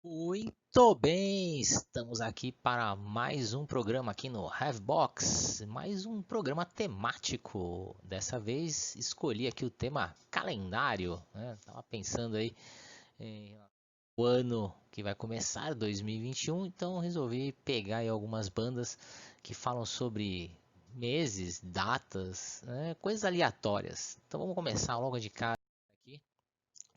Muito bem, estamos aqui para mais um programa aqui no Havebox, mais um programa temático. Dessa vez escolhi aqui o tema calendário, né? Tava pensando aí em o ano que vai começar, 2021, então resolvi pegar aí algumas bandas que falam sobre meses, datas, né? Coisas aleatórias. Então vamos começar logo de cara aqui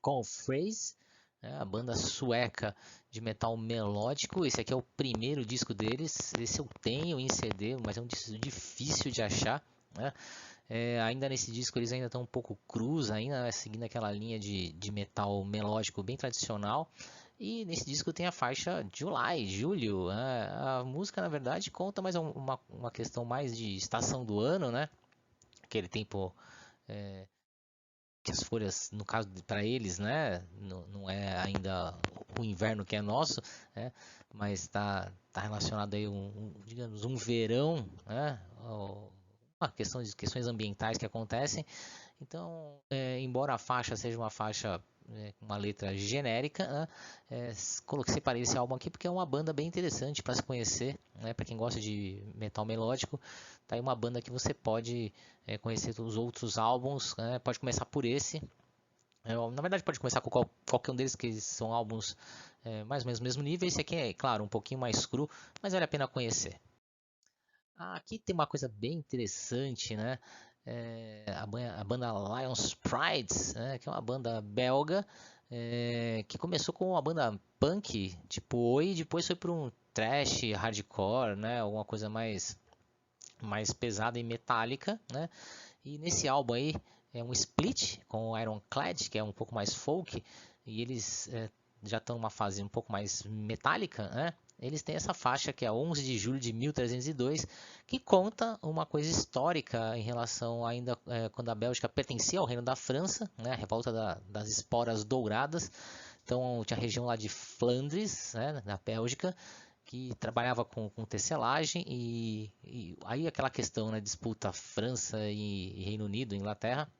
com o Phrase, né, a banda sueca de metal melódico. Esse aqui é o primeiro disco deles. Esse eu tenho em CD, mas é um disco difícil de achar, né? Ainda nesse disco eles ainda estão um pouco crus, ainda né, seguindo aquela linha de metal melódico bem tradicional. E nesse disco tem a faixa July, julho. Né? A música na verdade conta mais uma questão mais de estação do ano, né? Aquele tempo que as folhas, no caso para eles, né, não é ainda o inverno que é nosso, né, mas tá relacionado aí digamos, um verão, né, uma questão de questões ambientais que acontecem. Então, embora a faixa seja uma faixa com uma letra genérica, né, separei esse álbum aqui porque é uma banda bem interessante para se conhecer, né, para quem gosta de metal melódico. Tá aí uma banda que você pode conhecer os outros álbuns, né, pode começar por esse. Na verdade, pode começar com qualquer um deles, que são álbuns mais ou menos do mesmo nível. Esse aqui é, claro, um pouquinho mais cru, mas vale a pena conhecer. Aqui tem uma coisa bem interessante, né? A banda Lions Pride, né? Que é uma banda belga que começou com uma banda punk, tipo Oi, depois foi para um thrash, hardcore, né? Alguma coisa mais pesada e metálica, né? E nesse álbum aí é um split com o Ironclad, que é um pouco mais folk, e eles já estão numa fase um pouco mais metálica, né? Eles têm essa faixa que é 11 de julho de 1302, que conta uma coisa histórica em relação ainda quando a Bélgica pertencia ao Reino da França, né? A revolta das esporas douradas. Então tinha a região lá de Flandres, né? Na Bélgica, que trabalhava com tecelagem e aí aquela questão, né, disputa França e Reino Unido, Inglaterra,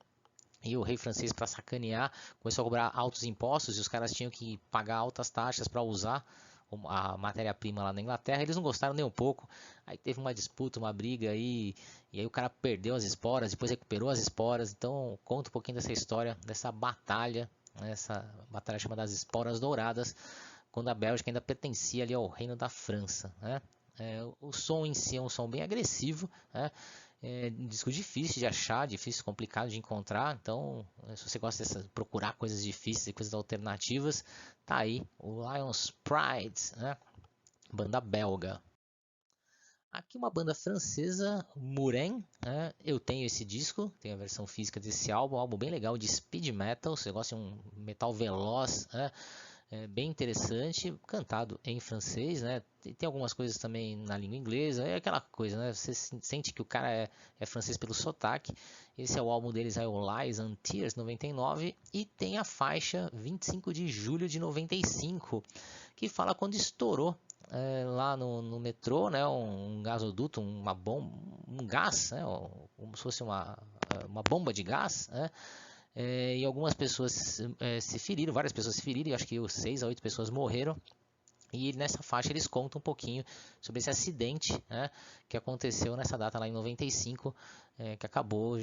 e o rei francês para sacanear começou a cobrar altos impostos e os caras tinham que pagar altas taxas para usar a matéria-prima lá na Inglaterra. Eles não gostaram nem um pouco. Aí teve uma disputa, uma briga aí, e aí o cara perdeu as esporas, depois recuperou as esporas. Então conta um pouquinho dessa história, dessa batalha, né, essa batalha chamada das Esporas Douradas, quando a Bélgica ainda pertencia ali ao Reino da França, né? O som em si é um som bem agressivo, né? Um disco difícil de achar, difícil, complicado de encontrar. Então, se você gosta de procurar coisas difíceis e coisas alternativas, tá aí o Lions Pride, né? Banda belga. Aqui uma banda francesa, Muren, né? Eu tenho esse disco, tenho a versão física desse álbum, um álbum bem legal de speed metal. Se você gosta de um metal veloz, né? Bem interessante, cantado em francês, né? Tem algumas coisas também na língua inglesa, é aquela coisa, né? Você sente que o cara é francês pelo sotaque. Esse é o álbum deles, é o Lies and Tears 99, e tem a faixa 25 de julho de 95, que fala quando estourou lá no metrô, né? Um gasoduto, uma bomba, um gás, né? Como se fosse uma bomba de gás, né? E algumas pessoas se feriram, várias pessoas se feriram, e acho que 6 a 8 pessoas morreram. E nessa faixa eles contam um pouquinho sobre esse acidente, né, que aconteceu nessa data lá em 95, que acabou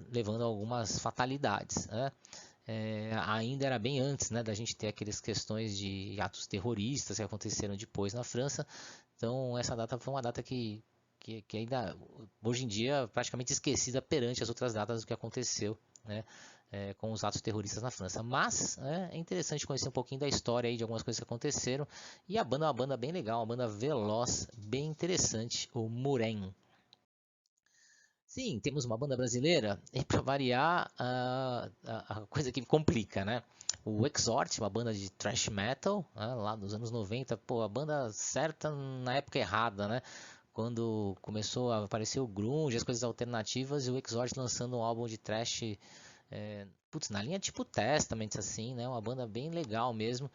levando a algumas fatalidades, né. Ainda era bem antes, né, da gente ter aquelas questões de atos terroristas que aconteceram depois na França. Então essa data foi uma data que ainda hoje em dia praticamente esquecida perante as outras datas do que aconteceu, né, com os atos terroristas na França. Mas é interessante conhecer um pouquinho da história aí, de algumas coisas que aconteceram. E a banda é uma banda bem legal, uma banda veloz, bem interessante, o Muren. Sim, temos uma banda brasileira, e para variar, a coisa que complica, né? O Exort, uma banda de thrash metal, né, lá dos anos 90, pô, a banda certa na época errada, né? Quando começou a aparecer o grunge, as coisas alternativas, e o Exort lançando um álbum de thrash, putz, na linha tipo Testament, assim, né? Uma banda bem legal mesmo.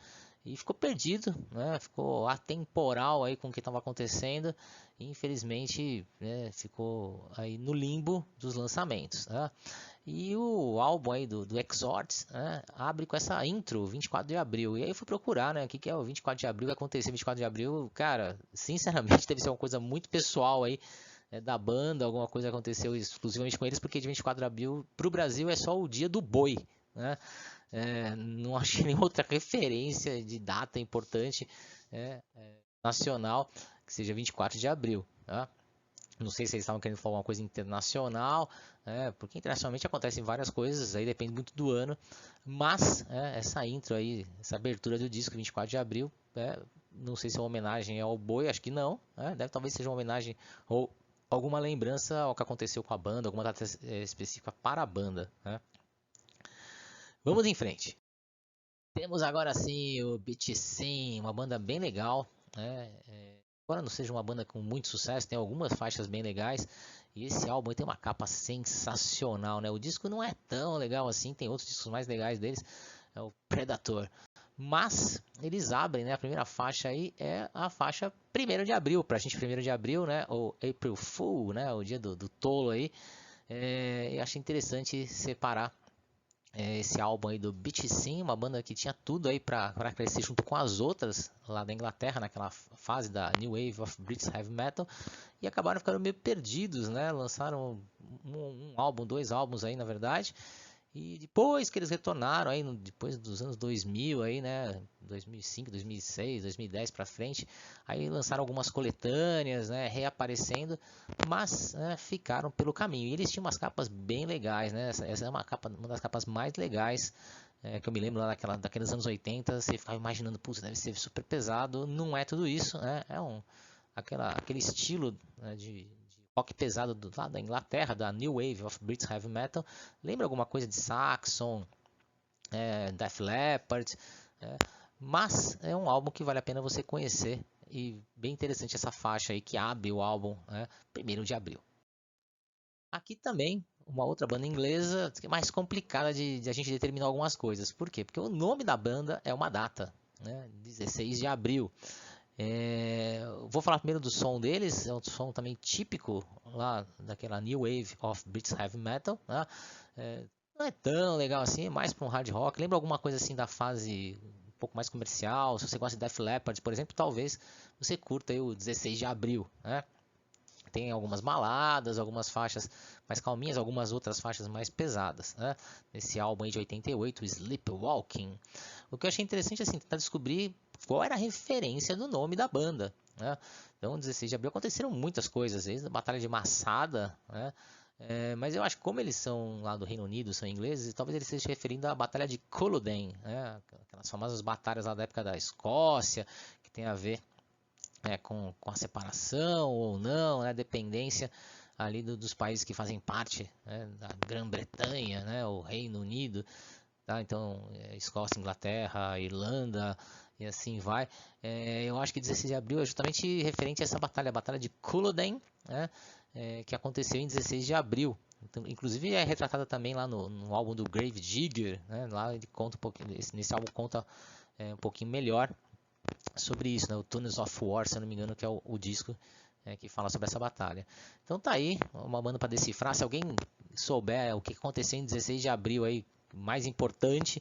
e ficou perdido, né? Ficou atemporal aí com o que estava acontecendo e infelizmente, né, ficou aí no limbo dos lançamentos, né? E o álbum aí do Exorts, né, abre com essa intro, 24 de abril. E aí eu fui procurar, né, o que, que é o 24 de abril, o que aconteceu 24 de abril. Cara, sinceramente deve ser uma coisa muito pessoal aí, da banda, alguma coisa aconteceu exclusivamente com eles, porque de 24 de abril pro Brasil é só o dia do boi, né? Não achei nenhuma outra referência de data importante, nacional que seja 24 de abril, tá? Não sei se eles estavam querendo falar uma coisa internacional, porque internacionalmente acontecem várias coisas, aí depende muito do ano. Mas essa intro aí, essa abertura do disco 24 de abril, não sei se é uma homenagem ao boi, acho que não. Deve talvez seja uma homenagem ou alguma lembrança ao que aconteceu com a banda, alguma data específica para a banda, né? Vamos em frente. Temos agora sim o Beat Sim, uma banda bem legal, né? Embora não seja uma banda com muito sucesso, tem algumas faixas bem legais. E esse álbum tem uma capa sensacional, né? O disco não é tão legal assim, tem outros discos mais legais deles, é o Predator. Mas eles abrem, né? A primeira faixa aí é a faixa 1º de abril, pra gente 1º de abril, né? O April Fool, né? O dia do tolo aí. Eu achei interessante separar esse álbum aí do Beat Sim, uma banda que tinha tudo aí para crescer junto com as outras lá da Inglaterra, naquela fase da New Wave of British Heavy Metal, e acabaram ficando meio perdidos, né? Lançaram um álbum, 2 álbuns aí na verdade, e depois que eles retornaram aí, depois dos anos 2000 aí, né, 2005, 2006, 2010 para frente, aí lançaram algumas coletâneas, né, reaparecendo, mas ficaram pelo caminho. E eles tinham umas capas bem legais, né? Essa é uma das capas mais legais que eu me lembro lá daqueles anos 80, você ficava imaginando, putz, deve ser super pesado. Não é tudo isso, né? Aquele estilo, né, de rock pesado lá da Inglaterra, da New Wave of British Heavy Metal. Lembra alguma coisa de Saxon, Def Leppard, mas é um álbum que vale a pena você conhecer. E bem interessante essa faixa aí que abre o álbum, 1º de abril. Aqui também, uma outra banda inglesa que é mais complicada de a gente determinar algumas coisas. Por quê? Porque o nome da banda é uma data, né? 16 de abril. Vou falar primeiro do som deles, é um som também típico lá daquela New Wave of British Heavy Metal, né? Não é tão legal assim, é mais para um hard rock, lembra alguma coisa assim da fase um pouco mais comercial. Se você gosta de Def Leppard, por exemplo, talvez você curta aí o 16 de abril, né? Tem algumas baladas, algumas faixas mais calminhas, algumas outras faixas mais pesadas, né? Nesse álbum aí de 88, Sleepwalking. O que eu achei interessante é assim, tentar descobrir qual era a referência do nome da banda, né? Então, 16 de abril aconteceram muitas coisas, desde a Batalha de Massada, né? Mas eu acho que como eles são lá do Reino Unido, são ingleses, talvez eles estejam se referindo à Batalha de Culloden, né? Aquelas famosas batalhas lá da época da Escócia, que tem a ver com a separação ou não, né, dependência ali dos países que fazem parte, né, da Grã-Bretanha, né, o Reino Unido, tá? Então, Escócia, Inglaterra, Irlanda e assim vai. Eu acho que 16 de abril é justamente referente a essa batalha, a Batalha de Culloden, né, que aconteceu em 16 de abril. Então, inclusive é retratada também lá no álbum do Grave Digger, né, lá ele conta um pouquinho, nesse álbum conta um pouquinho melhor sobre isso, né? O Tunes of War, se eu não me engano, que é o disco que fala sobre essa batalha. Então tá aí, uma banda para decifrar. Se alguém souber o que aconteceu em 16 de abril aí, mais importante,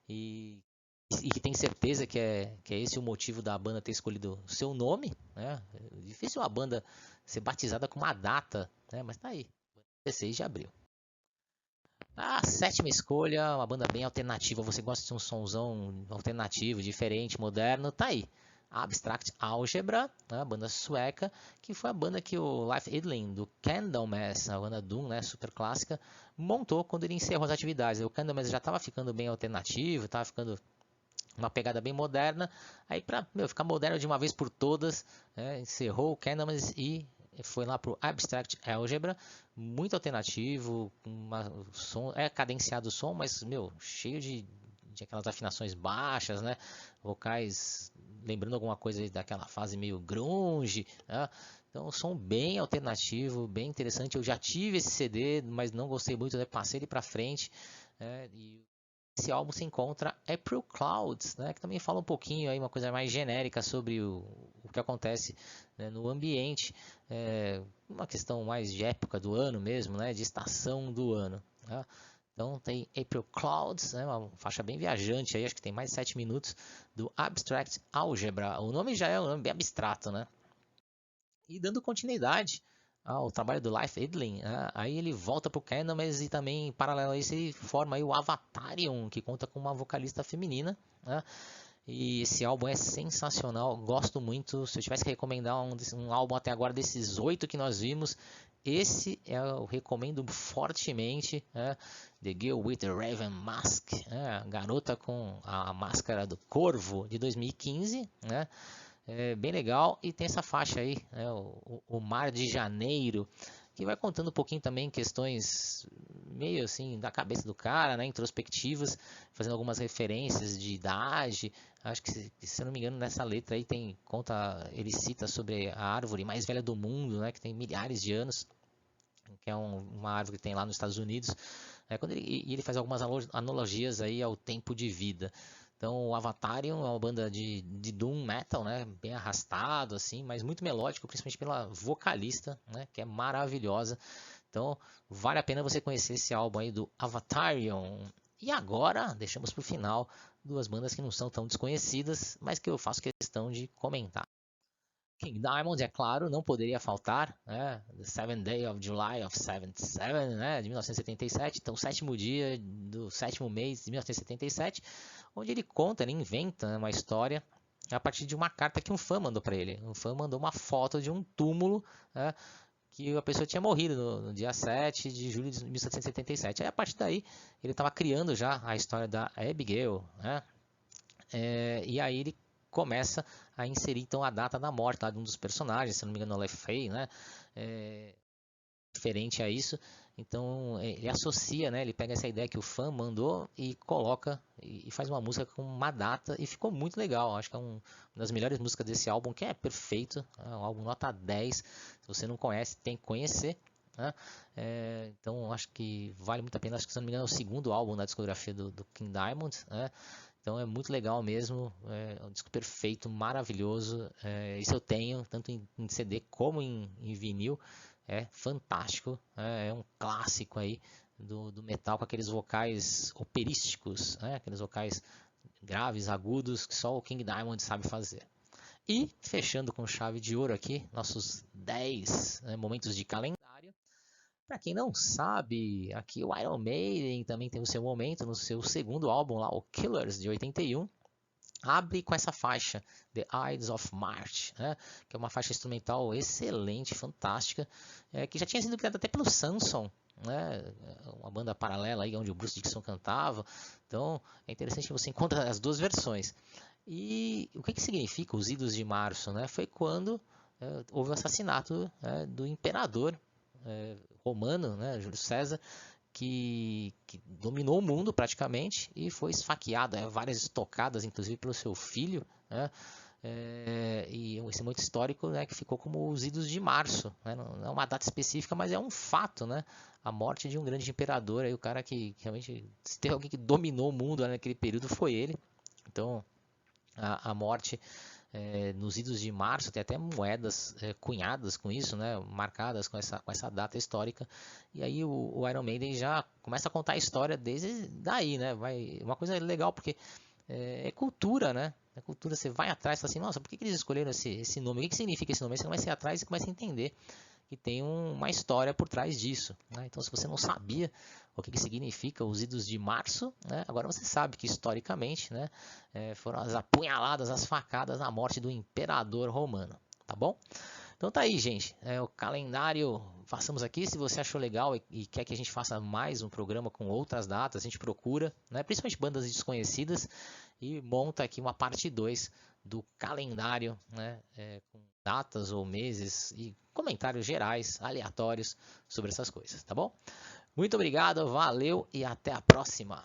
e que tem certeza que é esse o motivo da banda ter escolhido o seu nome, né? É difícil uma banda ser batizada com uma data, né? Mas tá aí, 16 de abril. A sétima escolha, uma banda bem alternativa. Você gosta de um sonzão alternativo, diferente, moderno? Tá aí. Abstract Algebra, né, banda sueca, que foi a banda que o Leif Edling, do Candlemass, a banda Doom, né, super clássica, montou quando ele encerrou as atividades. O Candlemass já estava ficando bem alternativo, estava ficando uma pegada bem moderna. Aí, para ficar moderno de uma vez por todas, encerrou o Candlemass e foi lá pro Abstract Algebra, muito alternativo, som, cadenciado o som, mas cheio de aquelas afinações baixas, né? Vocais lembrando alguma coisa daquela fase meio grunge, né? Então, um som bem alternativo, bem interessante. Eu já tive esse CD, mas não gostei muito, né? Passei ele para frente, e esse álbum se encontra April Clouds, né, que também fala um pouquinho aí, uma coisa mais genérica sobre o que acontece, né, no ambiente, uma questão mais de época do ano mesmo, né, de estação do ano. Tá? Então tem April Clouds, né, uma faixa bem viajante aí, acho que tem mais de 7 minutos, do Abstract Algebra. O nome já é um nome bem abstrato, né? E dando continuidade ao trabalho do Leif Edling, né? Aí ele volta para o Candlemass e também, em paralelo a isso, ele forma aí o Avatarium, que conta com uma vocalista feminina, né? E esse álbum é sensacional, gosto muito. Se eu tivesse que recomendar um álbum até agora desses 8 que nós vimos, esse eu recomendo fortemente, né? The Girl with the Raven Mask, né? A garota com a máscara do corvo, de 2015, né? É bem legal, e tem essa faixa aí, né, o Mar de Janeiro, que vai contando um pouquinho também questões meio assim da cabeça do cara, né, introspectivas, fazendo algumas referências de idade. Acho que, se eu não me engano, nessa letra aí ele cita sobre a árvore mais velha do mundo, né, que tem milhares de anos, que é uma árvore que tem lá nos Estados Unidos. E ele faz algumas analogias aí ao tempo de vida. Então, o Avatarium é uma banda de doom metal, né, bem arrastado assim, mas muito melódico, principalmente pela vocalista, né, que é maravilhosa. Então, vale a pena você conhecer esse álbum aí do Avatarium. E agora, deixamos para o final duas bandas que não são tão desconhecidas, mas que eu faço questão de comentar. King Diamond, é claro, não poderia faltar, né? The Seventh Day of July of 77, né? De 1977, então o sétimo dia do sétimo mês de 1977, onde ele conta, ele inventa, né, uma história a partir de uma carta que um fã mandou para ele. Um fã mandou uma foto de um túmulo, né, que a pessoa tinha morrido no dia 7 de julho de 1777. Aí, a partir daí, ele estava criando já a história da Abigail, né? E aí ele começa a inserir então a data da morte lá, de um dos personagens, se não me engano, ela é Faye, né? Diferente a isso. Então ele associa, né? Ele pega essa ideia que o fã mandou e coloca e faz uma música com uma data, e ficou muito legal. Acho que é uma das melhores músicas desse álbum, que é perfeito, é um álbum nota 10. Se você não conhece, tem que conhecer. Né? Então acho que vale muito a pena. Acho que, se não me engano, é o segundo álbum da discografia do King Diamond, né? Então é muito legal mesmo, é um disco perfeito, maravilhoso. Isso eu tenho, tanto em CD como em vinil. É fantástico, é um clássico aí do metal, com aqueles vocais operísticos, né? Aqueles vocais graves, agudos, que só o King Diamond sabe fazer. E fechando com chave de ouro aqui, nossos 10, né, momentos de calendário. Para quem não sabe, aqui o Iron Maiden também tem o seu momento no seu segundo álbum lá, o Killers, de 81. Abre com essa faixa, The Ides of March, né? Que é uma faixa instrumental excelente, fantástica, que já tinha sido criada até pelo Samson, né? Uma banda paralela aí onde o Bruce Dickinson cantava. Então é interessante que você encontra as duas versões. E o que significa os Idos de Março? Né? Foi quando houve o assassinato, do imperador romano, né, Júlio César, que dominou o mundo praticamente e foi esfaqueado, várias estocadas, inclusive pelo seu filho, né? E esse momento histórico, né, que ficou como os Idos de Março, né? Não é uma data específica, mas é um fato, né? A morte de um grande imperador, aí o cara que realmente, se teve alguém que dominou o mundo, né, naquele período, foi ele. Então a morte nos idos de março, tem até moedas cunhadas com isso, né, marcadas com essa data histórica. E aí o Iron Maiden já começa a contar a história desde daí, né? Uma coisa legal, porque é cultura, né? É cultura, você vai atrás e fala assim, nossa, por que eles escolheram esse nome? O que significa esse nome? Aí você começa a ir atrás e começa a entender que tem uma história por trás disso, né? Então, se você não sabia o que significa os Idos de Março, né, agora você sabe que historicamente, né, foram as apunhaladas, as facadas na morte do imperador romano, tá bom? Então tá aí, gente, o calendário façamos aqui. Se você achou legal e quer que a gente faça mais um programa com outras datas, a gente procura, né, principalmente bandas desconhecidas, e monta aqui uma parte 2 do calendário, né, com datas ou meses e comentários gerais, aleatórios sobre essas coisas, tá bom? Muito obrigado, valeu e até a próxima!